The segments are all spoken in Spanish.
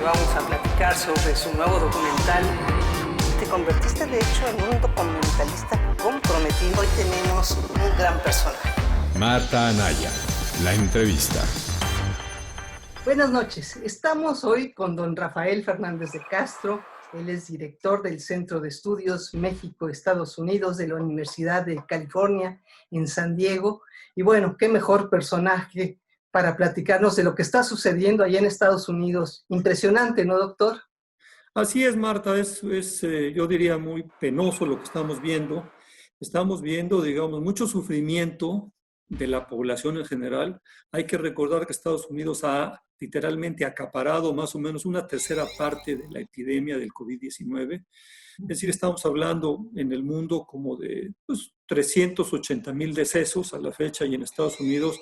Vamos a platicar sobre su nuevo documental. Te convertiste de hecho en un documentalista comprometido. Hoy tenemos un gran personaje. Marta Anaya, la entrevista. Buenas noches. Estamos hoy con don Rafael Fernández de Castro. Él es director del Centro de Estudios México-Estados Unidos de la Universidad de California en San Diego. Y bueno, qué mejor personaje para platicarnos de lo que está sucediendo allá en Estados Unidos. Impresionante, ¿no, doctor? Así es, Marta, yo diría muy penoso lo que estamos viendo. Estamos viendo, digamos, mucho sufrimiento de la población en general. Hay que recordar que Estados Unidos ha literalmente acaparado más o menos una tercera parte de la epidemia del COVID-19. Es decir, estamos hablando en el mundo como de 380,000 decesos a la fecha y en Estados Unidos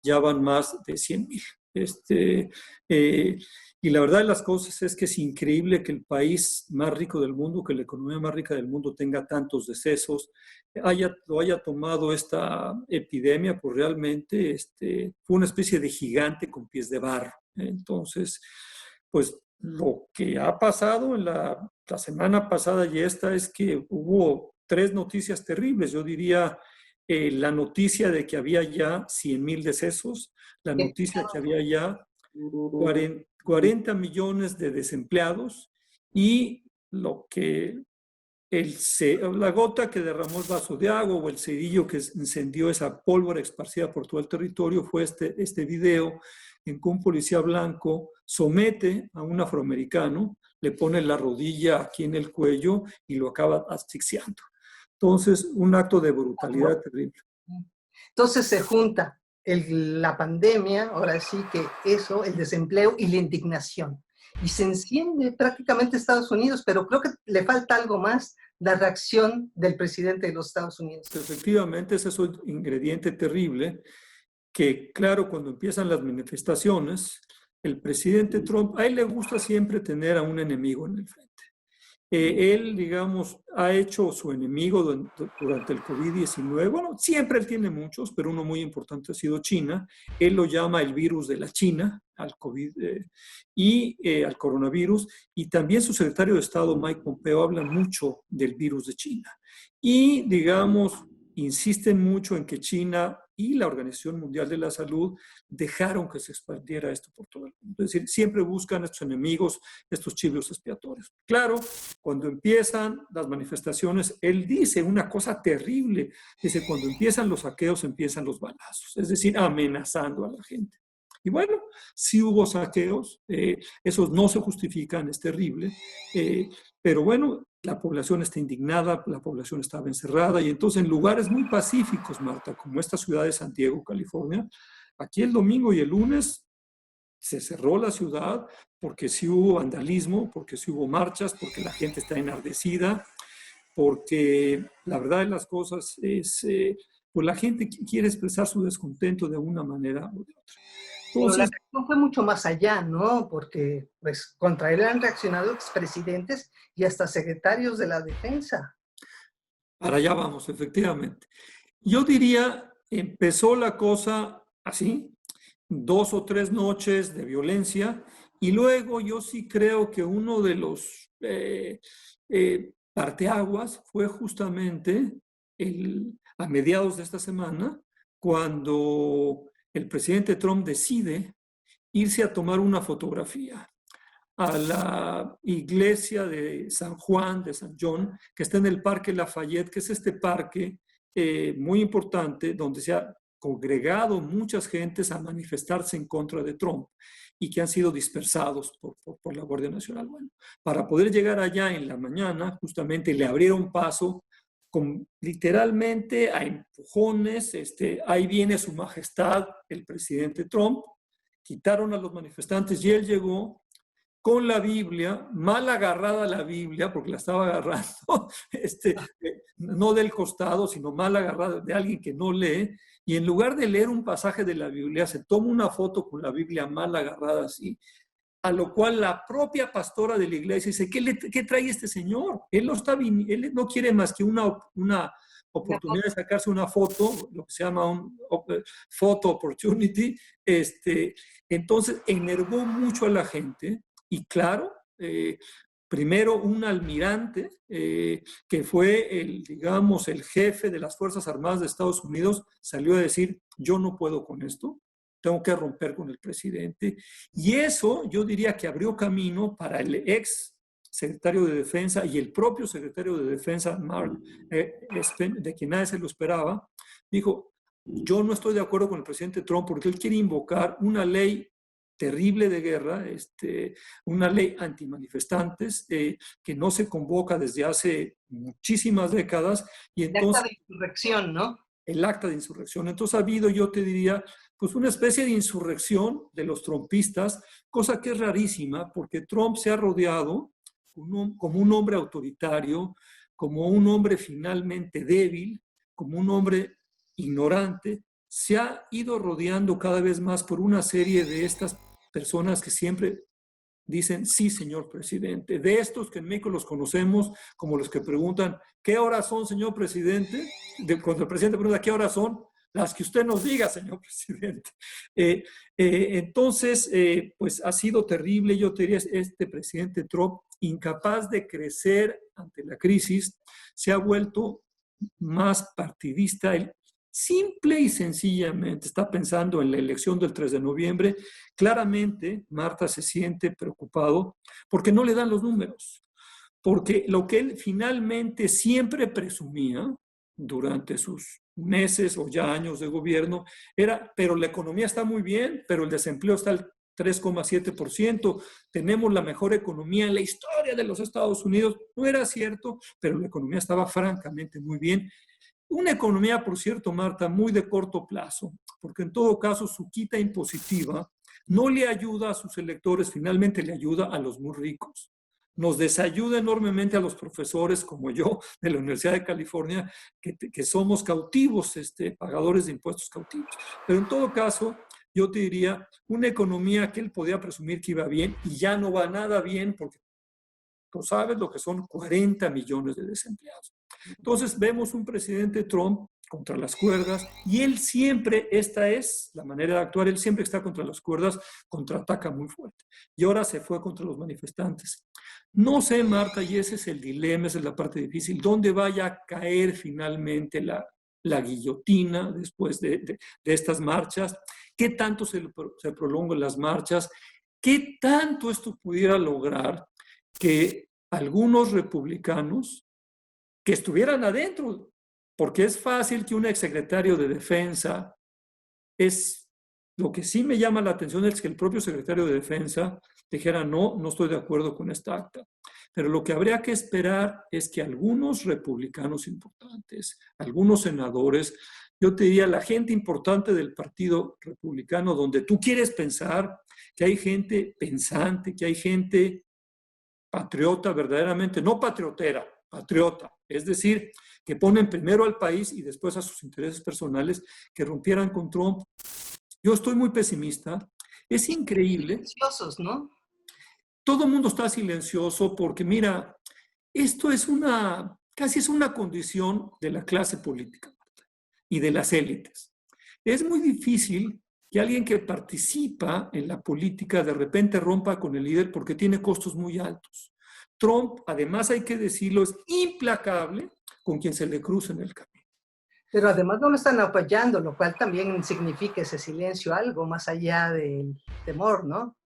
ya van más de 100,000. Y la verdad de las cosas es que es increíble que el país más rico del mundo, que la economía más rica del mundo tenga tantos decesos, lo haya tomado esta epidemia, pues realmente fue una especie de gigante con pies de barro. Entonces, pues lo que ha pasado en la semana pasada y esta es que hubo 3 noticias terribles. Yo diría la noticia de que había ya 100,000 decesos, la noticia que había ya 40 millones de desempleados y lo que la gota que derramó el vaso de agua o el cerillo que encendió esa pólvora esparcida por todo el territorio fue este video en que un policía blanco somete a un afroamericano, le pone la rodilla aquí en el cuello y lo acaba asfixiando. Entonces, un acto de brutalidad terrible. Entonces se junta la pandemia, ahora sí que eso, el desempleo y la indignación. Y se enciende prácticamente Estados Unidos, pero creo que le falta algo más, la reacción del presidente de los Estados Unidos. Efectivamente, ese es un ingrediente terrible que, claro, cuando empiezan las manifestaciones, el presidente Trump, a él le gusta siempre tener a un enemigo en el frente. Él, digamos, ha hecho su enemigo durante el COVID-19. Bueno, siempre él tiene muchos, pero uno muy importante ha sido China. Él lo llama el virus de la China, al COVID al coronavirus. Y también su secretario de Estado, Mike Pompeo, habla mucho del virus de China. Y, digamos, insisten mucho en que China y la Organización Mundial de la Salud dejaron que se expandiera esto por todo el mundo. Es decir, siempre buscan estos enemigos, estos chivos expiatorios. Claro, cuando empiezan las manifestaciones, él dice una cosa terrible. Dice, cuando empiezan los saqueos, empiezan los balazos. Es decir, amenazando a la gente. Y bueno, sí hubo saqueos, esos no se justifican, es terrible, pero bueno, la población está indignada, la población estaba encerrada y entonces en lugares muy pacíficos, Marta, como esta ciudad de San Diego, California, aquí el domingo y el lunes se cerró la ciudad porque sí hubo vandalismo, porque sí hubo marchas, porque la gente está enardecida, porque la verdad de las cosas es, pues la gente quiere expresar su descontento de una manera u otra. Entonces, la reacción fue mucho más allá, ¿no? Porque pues, contra él han reaccionado expresidentes y hasta secretarios de la defensa. Para allá vamos, efectivamente. Yo diría, empezó la cosa así, 2 o 3 noches de violencia, y luego yo sí creo que uno de los parteaguas fue justamente a mediados de esta semana, cuando el presidente Trump decide irse a tomar una fotografía a la iglesia de San Juan, de San John, que está en el Parque Lafayette, que es este parque muy importante donde se ha congregado muchas gentes a manifestarse en contra de Trump y que han sido dispersados por la Guardia Nacional. Bueno, para poder llegar allá en la mañana, justamente le abrieron paso literalmente a empujones, ahí viene su majestad, el presidente Trump, quitaron a los manifestantes y él llegó con la Biblia, mal agarrada la Biblia, porque la estaba agarrando, no del costado, sino mal agarrada de alguien que no lee, y en lugar de leer un pasaje de la Biblia, se toma una foto con la Biblia mal agarrada así, a lo cual la propia pastora de la iglesia dice, ¿qué trae este señor? Él no quiere más que una oportunidad de sacarse una foto, lo que se llama un photo opportunity. Entonces enervó mucho a la gente Y claro, primero un almirante que fue digamos, el jefe de las Fuerzas Armadas de Estados Unidos, salió a decir, yo no puedo con esto, tengo que romper con el presidente. Y eso yo diría que abrió camino para el ex secretario de Defensa y el propio secretario de Defensa, Mark Espen, de quien nadie se lo esperaba, dijo, yo no estoy de acuerdo con el presidente Trump porque él quiere invocar una ley terrible de guerra, una ley antimanifestantes que no se convoca desde hace muchísimas décadas. Y entonces, el acta de insurrección, ¿no? El acta de insurrección. Entonces ha habido, yo te diría, pues una especie de insurrección de los trumpistas, cosa que es rarísima porque Trump se ha rodeado como un hombre autoritario, como un hombre finalmente débil, como un hombre ignorante, se ha ido rodeando cada vez más por una serie de estas personas que siempre dicen, sí, señor presidente. De estos que en México los conocemos como los que preguntan, ¿qué horas son, señor presidente? Cuando el presidente pregunta, ¿qué horas son? Las que usted nos diga, señor presidente. Entonces, pues ha sido terrible, yo te diría, este presidente Trump, incapaz de crecer ante la crisis, se ha vuelto más partidista. Él simple y sencillamente está pensando en la elección del 3 de noviembre. Claramente, Marta se siente preocupado porque no le dan los números. Porque lo que él finalmente siempre presumía durante sus meses o ya años de gobierno era, pero la economía está muy bien, pero el desempleo está al 3,7%, tenemos la mejor economía en la historia de los Estados Unidos. No era cierto, pero la economía estaba francamente muy bien. Una economía, por cierto, Marta, muy de corto plazo, porque en todo caso su quita impositiva no le ayuda a sus electores, finalmente le ayuda a los muy ricos. Nos desayuda enormemente a los profesores como yo de la Universidad de California, que somos cautivos, pagadores de impuestos cautivos. Pero en todo caso, yo te diría, una economía que él podía presumir que iba bien y ya no va nada bien porque tú sabes lo que son 40 millones de desempleados. Entonces vemos un presidente Trump contra las cuerdas y él siempre, esta es la manera de actuar, él siempre está contra las cuerdas, contraataca muy fuerte. Y ahora se fue contra los manifestantes. No sé, Marta, y ese es el dilema, esa es la parte difícil, ¿dónde vaya a caer finalmente la guillotina después de estas marchas? ¿Qué tanto se prolongan las marchas? ¿Qué tanto esto pudiera lograr que algunos republicanos que estuvieran adentro? Porque es fácil que un exsecretario de Defensa, lo que sí me llama la atención es que el propio secretario de Defensa dijera, no estoy de acuerdo con esta acta. Pero lo que habría que esperar es que algunos republicanos importantes, algunos senadores, yo te diría la gente importante del Partido Republicano, donde tú quieres pensar que hay gente pensante, que hay gente patriota verdaderamente, no patriotera, patriota, es decir, que ponen primero al país y después a sus intereses personales, que rompieran con Trump. Yo estoy muy pesimista. Es increíble. Silenciosos, ¿no? Todo el mundo está silencioso porque, mira, esto es casi es una condición de la clase política y de las élites. Es muy difícil que alguien que participa en la política de repente rompa con el líder porque tiene costos muy altos. Trump, además hay que decirlo, es implacable con quien se le cruza en el camino. Pero además no lo están apoyando, lo cual también significa ese silencio algo más allá del temor, ¿no?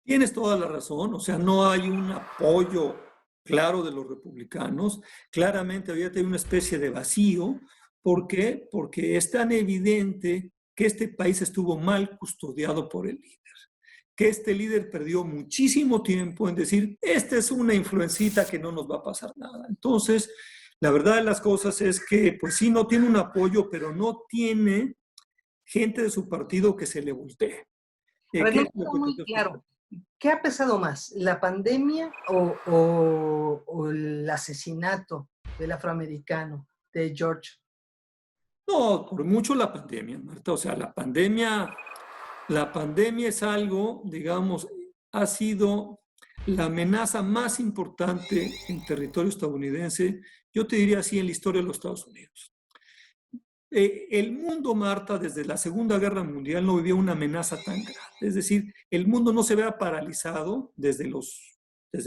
Tienes toda la razón, o sea, no hay un apoyo claro de los republicanos. Claramente ahorita hay una especie de vacío. ¿Por qué? Porque es tan evidente que este país estuvo mal custodiado por el líder, que este líder perdió muchísimo tiempo en decir, esta es una influencita que no nos va a pasar nada. Entonces, la verdad de las cosas es que, pues sí, no tiene un apoyo, pero no tiene gente de su partido que se le voltee. A ver, no está muy claro. ¿Qué ha pesado más, la pandemia o el asesinato del afroamericano, de George? No, por mucho la pandemia, Marta. O sea, la pandemia es algo, digamos, ha sido la amenaza más importante en territorio estadounidense, yo te diría así, en la historia de los Estados Unidos. el mundo, Marta, desde la Segunda Guerra Mundial no vivía una amenaza tan grande. Es decir, el mundo no se vea paralizado desde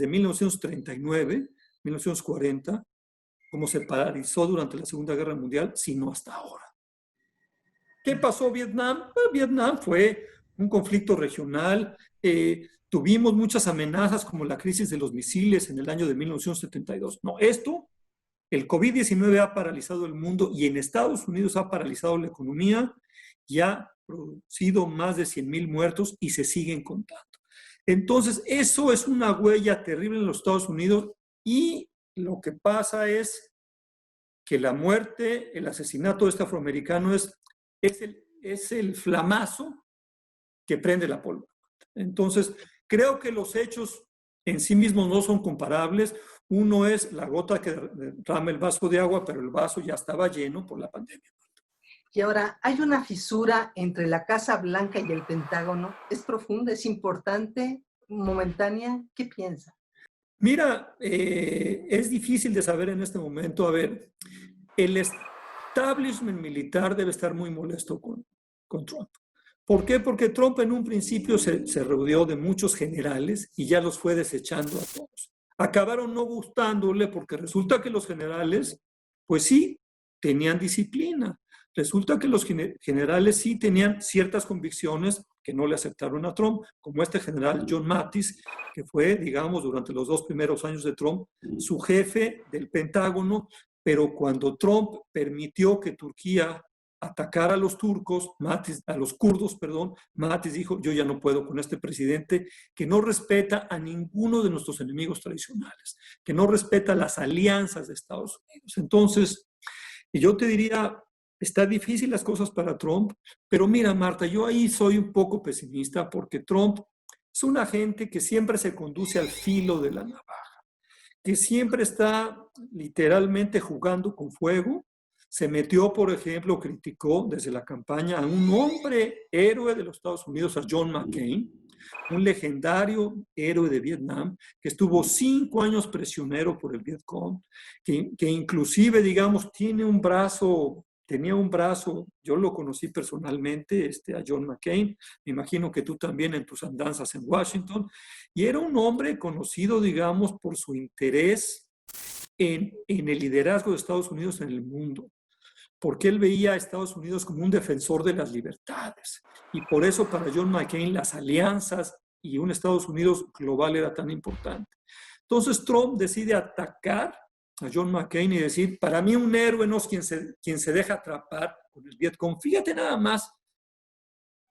1939, 1940, como se paralizó durante la Segunda Guerra Mundial, sino hasta ahora. ¿Qué pasó en Vietnam? Vietnam fue un conflicto regional. Tuvimos muchas amenazas como la crisis de los misiles en el año de 1972. No, el COVID-19 ha paralizado el mundo y en Estados Unidos ha paralizado la economía y ha producido más de 100,000 muertos y se siguen contando. Entonces, eso es una huella terrible en los Estados Unidos y lo que pasa es que la muerte, el asesinato de este afroamericano es el flamazo que prende la pólvora. Entonces, creo que los hechos en sí mismos no son comparables. Uno es la gota que derrama el vaso de agua, pero el vaso ya estaba lleno por la pandemia. Y ahora, hay una fisura entre la Casa Blanca y el Pentágono. ¿Es profunda, es importante, momentánea? ¿Qué piensa? Mira, es difícil de saber en este momento. A ver, el establishment militar debe estar muy molesto con Trump. ¿Por qué? Porque Trump en un principio se rodeó de muchos generales y ya los fue desechando a todos. Acabaron no gustándole porque resulta que los generales, pues sí, tenían disciplina. Resulta que los generales sí tenían ciertas convicciones que no le aceptaron a Trump, como este general John Mattis, que fue, digamos, durante los 2 primeros años de Trump, su jefe del Pentágono, pero cuando Trump permitió que Turquía atacara a los kurdos, Mattis dijo, yo ya no puedo con este presidente que no respeta a ninguno de nuestros enemigos tradicionales, que no respeta las alianzas de Estados Unidos. Entonces, yo te diría, está difícil las cosas para Trump, pero mira, Marta, yo ahí soy un poco pesimista porque Trump es una gente que siempre se conduce al filo de la navaja, que siempre está literalmente jugando con fuego. Se metió, por ejemplo, criticó desde la campaña a un hombre héroe de los Estados Unidos, a John McCain, un legendario héroe de Vietnam, que estuvo 5 años prisionero por el Vietcong, que inclusive, digamos, tenía un brazo, yo lo conocí personalmente, a John McCain, me imagino que tú también en tus andanzas en Washington, y era un hombre conocido, digamos, por su interés en el liderazgo de Estados Unidos en el mundo, porque él veía a Estados Unidos como un defensor de las libertades. Y por eso para John McCain las alianzas y un Estados Unidos global era tan importante. Entonces Trump decide atacar a John McCain y decir, para mí un héroe no es quien se deja atrapar con el Vietcong. Fíjate nada más.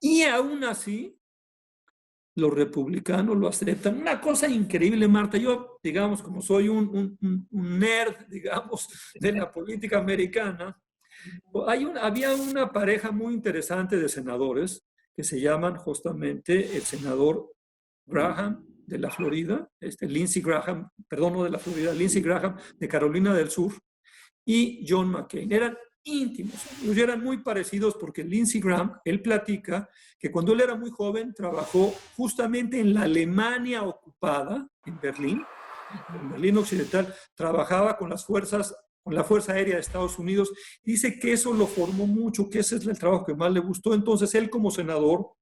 Y aún así, los republicanos lo aceptan. Una cosa increíble, Marta. Yo, digamos, como soy un nerd, digamos, de la política americana, había una pareja muy interesante de senadores que se llaman justamente el senador Graham de la Florida, Lindsey Graham, perdón, no de la Florida, Lindsey Graham de Carolina del Sur y John McCain. Eran íntimos, ellos eran muy parecidos porque Lindsey Graham, él platica que cuando él era muy joven trabajó justamente en la Alemania ocupada, en Berlín Occidental, trabajaba con la Fuerza Aérea de Estados Unidos. Dice que eso lo formó mucho, que ese es el trabajo que más le gustó. Entonces él como senador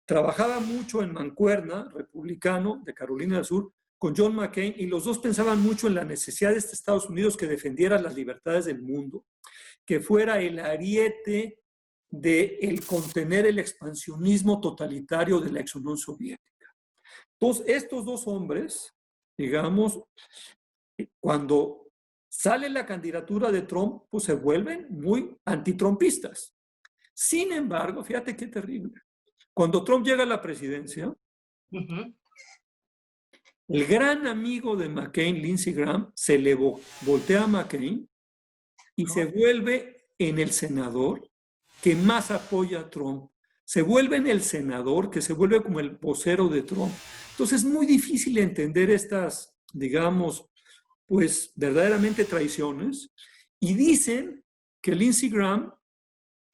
trabajaba mucho en mancuerna, republicano de Carolina del Sur, con John McCain, y los dos pensaban mucho en la necesidad de Estados Unidos que defendiera las libertades del mundo, que fuera el ariete de el contener el expansionismo totalitario de la ex Unión Soviética. Entonces, estos dos hombres, digamos, cuando sale la candidatura de Trump, pues se vuelven muy antitrumpistas. Sin embargo, fíjate qué terrible. Cuando Trump llega a la presidencia, el gran amigo de McCain, Lindsey Graham, se le voltea a McCain y se vuelve en el senador que más apoya a Trump. Se vuelve en el senador que se vuelve como el vocero de Trump. Entonces es muy difícil entender estas, digamos, pues verdaderamente traiciones. Y dicen que Lindsey Graham,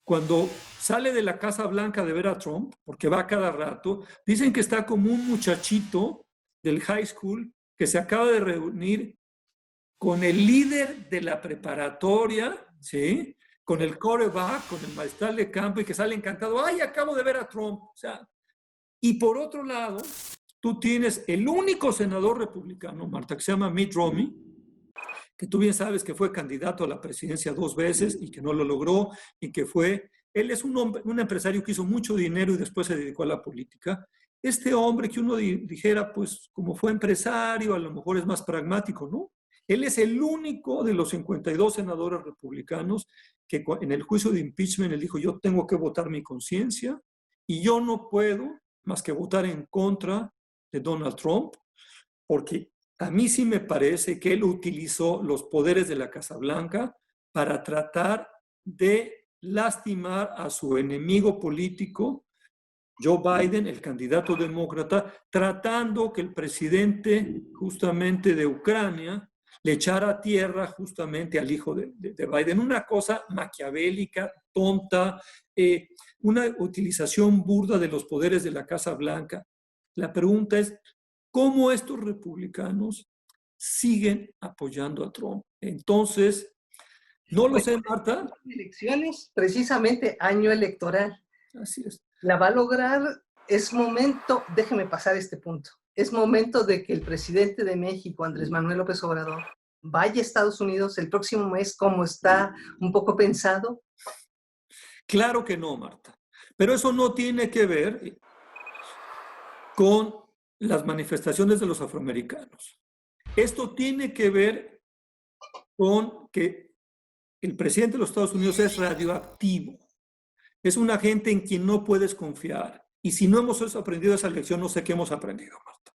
cuando sale de la Casa Blanca de ver a Trump, porque va cada rato, dicen que está como un muchachito del high school que se acaba de reunir con el líder de la preparatoria, ¿sí? con el quarterback, con el mariscal de campo y que sale encantado, ¡ay, acabo de ver a Trump! O sea, y por otro lado, tú tienes el único senador republicano, Marta, que se llama Mitt Romney, que tú bien sabes que fue candidato a la presidencia 2 veces y que no lo logró, y que él es un empresario que hizo mucho dinero y después se dedicó a la política. Este hombre que uno dijera, pues como fue empresario, a lo mejor es más pragmático, ¿no? Él es el único de los 52 senadores republicanos que en el juicio de impeachment él dijo, yo tengo que votar mi conciencia y yo no puedo más que votar en contra de Donald Trump, porque a mí sí me parece que él utilizó los poderes de la Casa Blanca para tratar de lastimar a su enemigo político, Joe Biden, el candidato demócrata, tratando que el presidente justamente de Ucrania le echara a tierra justamente al hijo de Biden. Una cosa maquiavélica, tonta, una utilización burda de los poderes de la Casa Blanca. La pregunta es, ¿cómo estos republicanos siguen apoyando a Trump? Entonces, no lo sé, Marta. Elecciones, precisamente año electoral. Así es. La va a lograr, es momento, déjeme pasar este punto, es momento de que el presidente de México, Andrés Manuel López Obrador, vaya a Estados Unidos el próximo mes, como está un poco pensado. Claro que no, Marta. Pero eso no tiene que ver con las manifestaciones de los afroamericanos. Esto tiene que ver con que el presidente de los Estados Unidos es radioactivo. Es un agente en quien no puedes confiar. Y si no hemos aprendido esa lección, no sé qué hemos aprendido, Marta.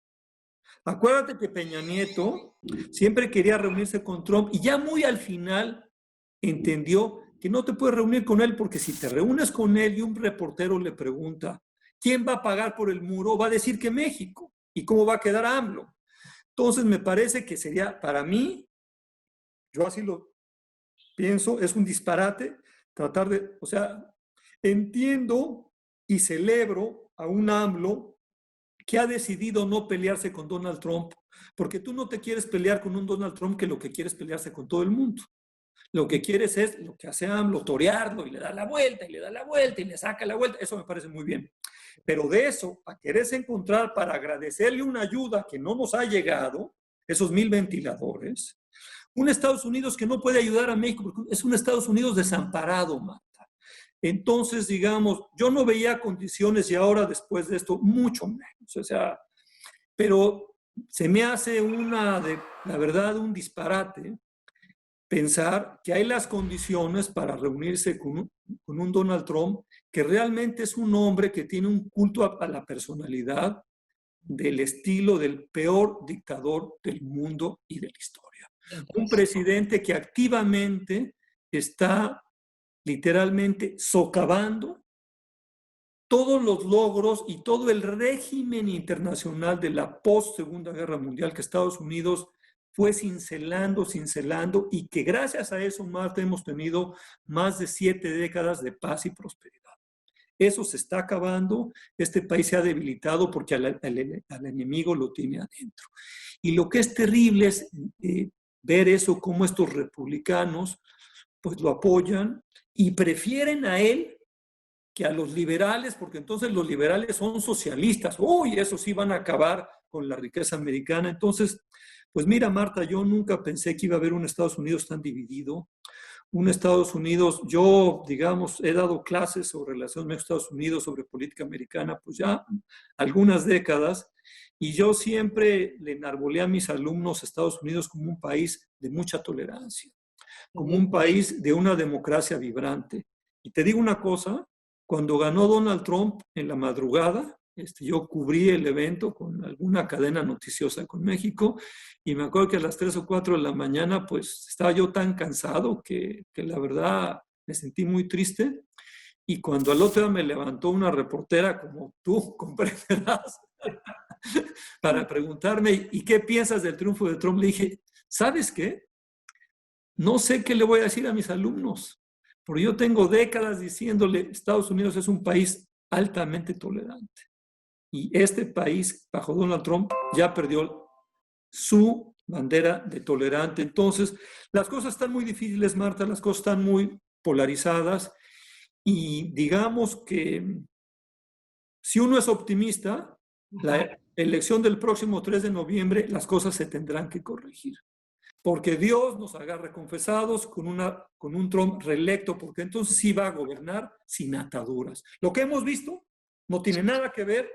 Acuérdate que Peña Nieto siempre quería reunirse con Trump y ya muy al final entendió que no te puedes reunir con él porque si te reúnes con él y un reportero le pregunta ¿quién va a pagar por el muro? Va a decir que México. ¿Y cómo va a quedar AMLO? Entonces me parece que sería, para mí, yo así lo pienso, es un disparate tratar de, o sea, entiendo y celebro a un AMLO que ha decidido no pelearse con Donald Trump, porque tú no te quieres pelear con un Donald Trump que lo que quiere es pelearse con todo el mundo. Lo que quieres es lo que hace AMLO, torearlo y le da la vuelta y le da la vuelta y le saca la vuelta. Eso me parece muy bien. Pero de eso, a quererse encontrar para agradecerle una ayuda que no nos ha llegado, esos 1,000 ventiladores, un Estados Unidos que no puede ayudar a México, porque es un Estados Unidos desamparado, Marta. Entonces, digamos, yo no veía condiciones y ahora después de esto, mucho menos. O sea, pero se me hace la verdad, un disparate pensar que hay las condiciones para reunirse con un Donald Trump que realmente es un hombre que tiene un culto a la personalidad del estilo del peor dictador del mundo y de la historia. Un presidente que activamente está literalmente socavando todos los logros y todo el régimen internacional de la post-Segunda Guerra Mundial que Estados Unidos fue cincelando, y que gracias a eso, Marta, hemos tenido más de 7 décadas de paz y prosperidad. Eso se está acabando, este país se ha debilitado porque al enemigo lo tiene adentro. Y lo que es terrible es ver eso, como estos republicanos pues lo apoyan y prefieren a él que a los liberales, porque entonces los liberales son socialistas. Uy, eso sí van a acabar con la riqueza americana. Entonces, pues mira, Marta, yo nunca pensé que iba a haber un Estados Unidos tan dividido. Un Estados Unidos, yo, digamos, he dado clases sobre relaciones con Estados Unidos, sobre política americana, pues ya algunas décadas, y yo siempre le enarbolé a mis alumnos Estados Unidos como un país de mucha tolerancia, como un país de una democracia vibrante. Y te digo una cosa, cuando ganó Donald Trump en la madrugada, yo cubrí el evento con alguna cadena noticiosa con México y me acuerdo que a las 3 o 4 de la mañana pues estaba yo tan cansado que la verdad me sentí muy triste y cuando al otro día me levantó una reportera como tú comprenderás para preguntarme ¿y qué piensas del triunfo de Trump? Le dije, ¿sabes qué? No sé qué le voy a decir a mis alumnos, porque yo tengo décadas diciéndole Estados Unidos es un país altamente tolerante. Y este país, bajo Donald Trump, ya perdió su bandera de tolerante. Entonces, las cosas están muy difíciles, Marta, las cosas están muy polarizadas y digamos que si uno es optimista, la elección del próximo 3 de noviembre, las cosas se tendrán que corregir. Porque Dios nos agarra confesados con un Trump reelecto, porque entonces sí va a gobernar sin ataduras. Lo que hemos visto no tiene nada que ver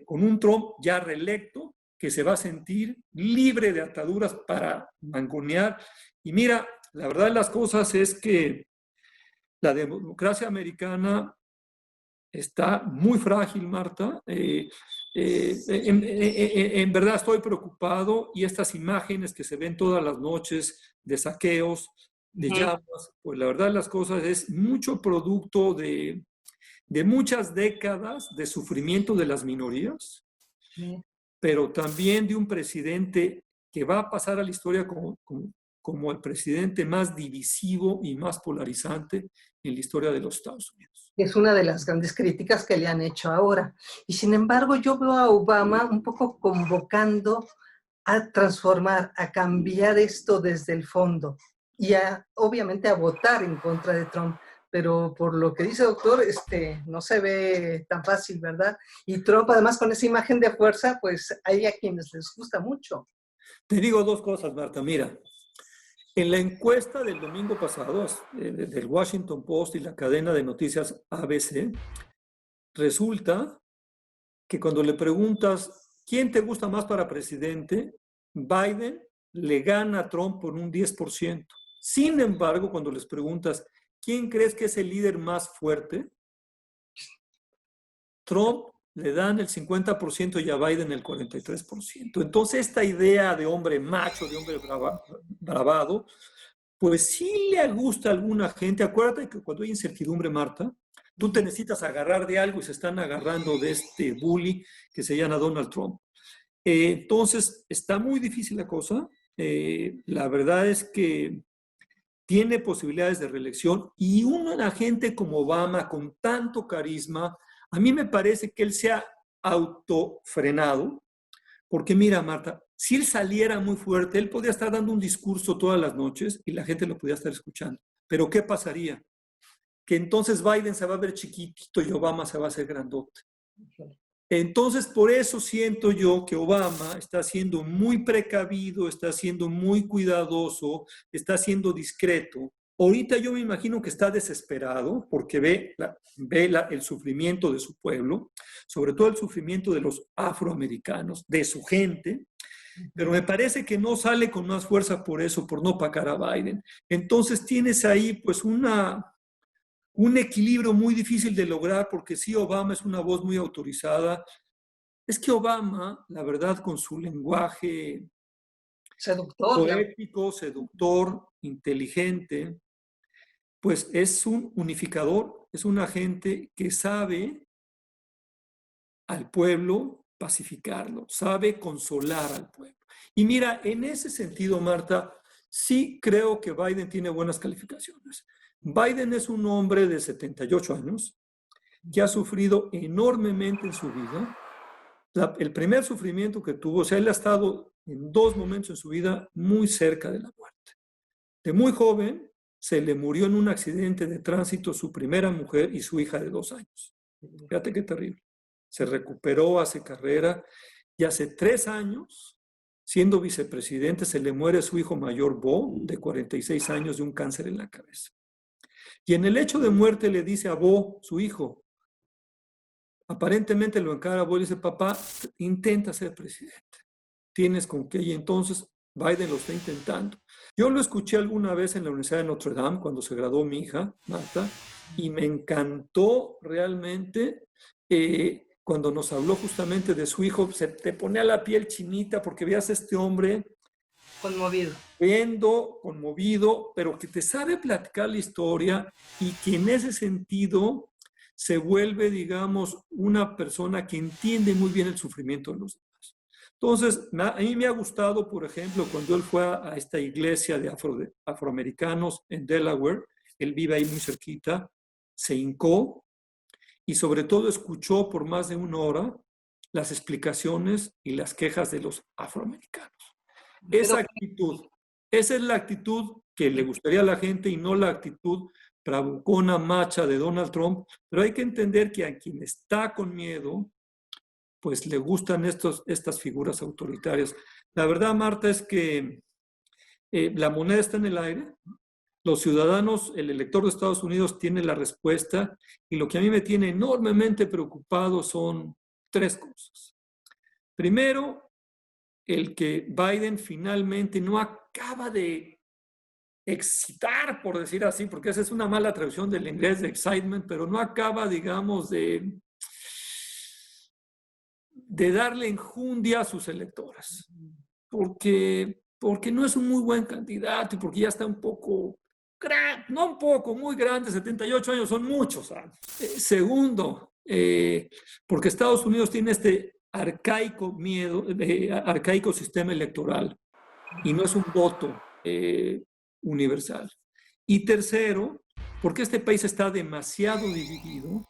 con un Trump ya reelecto, que se va a sentir libre de ataduras para mangonear. Y mira, la verdad de las cosas es que la democracia americana está muy frágil, Marta. En verdad estoy preocupado y estas imágenes que se ven todas las noches de saqueos, de llamas, pues la verdad de las cosas es mucho producto de muchas décadas de sufrimiento de las minorías, pero también de un presidente que va a pasar a la historia como el presidente más divisivo y más polarizante en la historia de los Estados Unidos. Es una de las grandes críticas que le han hecho ahora. Y sin embargo, yo veo a Obama un poco convocando a transformar, a cambiar esto desde el fondo y obviamente a votar en contra de Trump. Pero por lo que dice el doctor, no se ve tan fácil, ¿verdad? Y Trump, además, con esa imagen de fuerza, pues hay a quienes les gusta mucho. Te digo dos cosas, Marta. Mira, en la encuesta del domingo pasado, del Washington Post y la cadena de noticias ABC, resulta que cuando le preguntas quién te gusta más para presidente, Biden le gana a Trump por un 10%. Sin embargo, cuando les preguntas quién crees que es el líder más fuerte, Trump le dan el 50% y a Biden el 43%. Entonces, esta idea de hombre macho, de hombre bravado, pues sí le gusta a alguna gente. Acuérdate que cuando hay incertidumbre, Marta, tú te necesitas agarrar de algo y se están agarrando de este bully que se llama Donald Trump. Entonces, está muy difícil la cosa. La verdad es que tiene posibilidades de reelección y una gente como Obama, con tanto carisma, a mí me parece que él se ha autofrenado, porque mira, Marta, si él saliera muy fuerte, él podría estar dando un discurso todas las noches y la gente lo podría estar escuchando. Pero ¿qué pasaría? Que entonces Biden se va a ver chiquitito y Obama se va a hacer grandote. Entonces, por eso siento yo que Obama está siendo muy precavido, está siendo muy cuidadoso, está siendo discreto. Ahorita yo me imagino que está desesperado porque ve el sufrimiento de su pueblo, sobre todo el sufrimiento de los afroamericanos, de su gente, pero me parece que no sale con más fuerza por eso, por no opacar a Biden. Entonces tienes ahí pues un equilibrio muy difícil de lograr, porque sí, Obama es una voz muy autorizada. Es que Obama, la verdad, con su lenguaje seductor, poético, seductor, inteligente, pues es un unificador, es una gente que sabe al pueblo pacificarlo, sabe consolar al pueblo. Y mira, en ese sentido, Marta, sí creo que Biden tiene buenas calificaciones. Biden es un hombre de 78 años que ha sufrido enormemente en su vida. El primer sufrimiento que tuvo, o sea, él ha estado en dos momentos en su vida muy cerca de la muerte. De muy joven, se le murió en un accidente de tránsito su primera mujer y su hija de 2 años. Fíjate qué terrible. Se recuperó, hace carrera, y hace 3 años, siendo vicepresidente, se le muere su hijo mayor, Bo, de 46 años, de un cáncer en la cabeza. Y en el hecho de muerte le dice a Bo, su hijo, aparentemente lo encara a Bo y le dice, papá, intenta ser presidente. Tienes con qué, y entonces Biden lo está intentando. Yo lo escuché alguna vez en la Universidad de Notre Dame, cuando se graduó mi hija, Marta, y me encantó realmente cuando nos habló justamente de su hijo. Se te ponía la piel chinita porque veías a este hombre conmovido, conmovido, pero que te sabe platicar la historia y que en ese sentido se vuelve, digamos, una persona que entiende muy bien el sufrimiento de los demás. Entonces, a mí me ha gustado, por ejemplo, cuando él fue a esta iglesia de afroamericanos en Delaware, él vive ahí muy cerquita, se hincó y sobre todo escuchó por más de 1 hora las explicaciones y las quejas de los afroamericanos. Esa actitud, esa es la actitud que le gustaría a la gente y no la actitud bravucona macha de Donald Trump, pero hay que entender que a quien está con miedo, pues le gustan estas figuras autoritarias. La verdad, Marta, es que la moneda está en el aire. Los ciudadanos, el elector de Estados Unidos tiene la respuesta, y lo que a mí me tiene enormemente preocupado son tres cosas. Primero, el que Biden finalmente no acaba de excitar, por decir así, porque esa es una mala traducción del inglés de excitement, pero no acaba, digamos, de darle enjundia a sus electores, porque no es un muy buen candidato y porque ya está un poco, no un poco, muy grande, 78 años son muchos años. Segundo, porque Estados Unidos tiene este arcaico sistema electoral y no es un voto universal. Y tercero, porque este país está demasiado dividido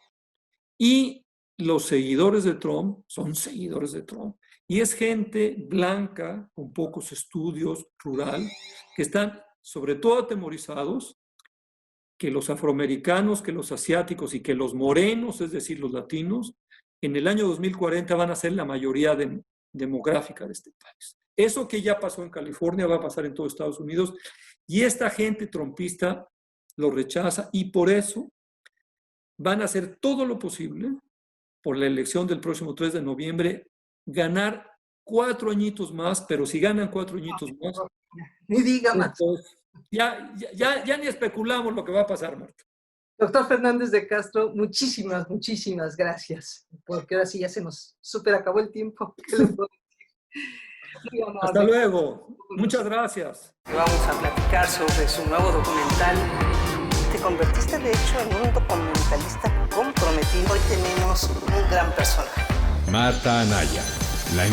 y los seguidores de Trump son seguidores de Trump. Y es gente blanca, con pocos estudios, rural, que están sobre todo atemorizados que los afroamericanos, que los asiáticos y que los morenos, es decir, los latinos, en el año 2040 van a ser la mayoría demográfica de este país. Eso que ya pasó en California va a pasar en todo Estados Unidos, y esta gente trumpista lo rechaza, y por eso van a hacer todo lo posible por la elección del próximo 3 de noviembre, ganar 4 añitos más, pero si ganan 4 añitos más, ni diga más. Ya ni especulamos lo que va a pasar, Marta. Doctor Fernández de Castro, muchísimas gracias, porque ahora sí ya se nos súper acabó el tiempo. ¿Qué le puedo decir? Hasta luego. Muchas gracias. Vamos a platicar sobre su nuevo documental. Te convertiste, de hecho, en un documentalista comprometido. Hoy tenemos un gran personaje. Marta Anaya, la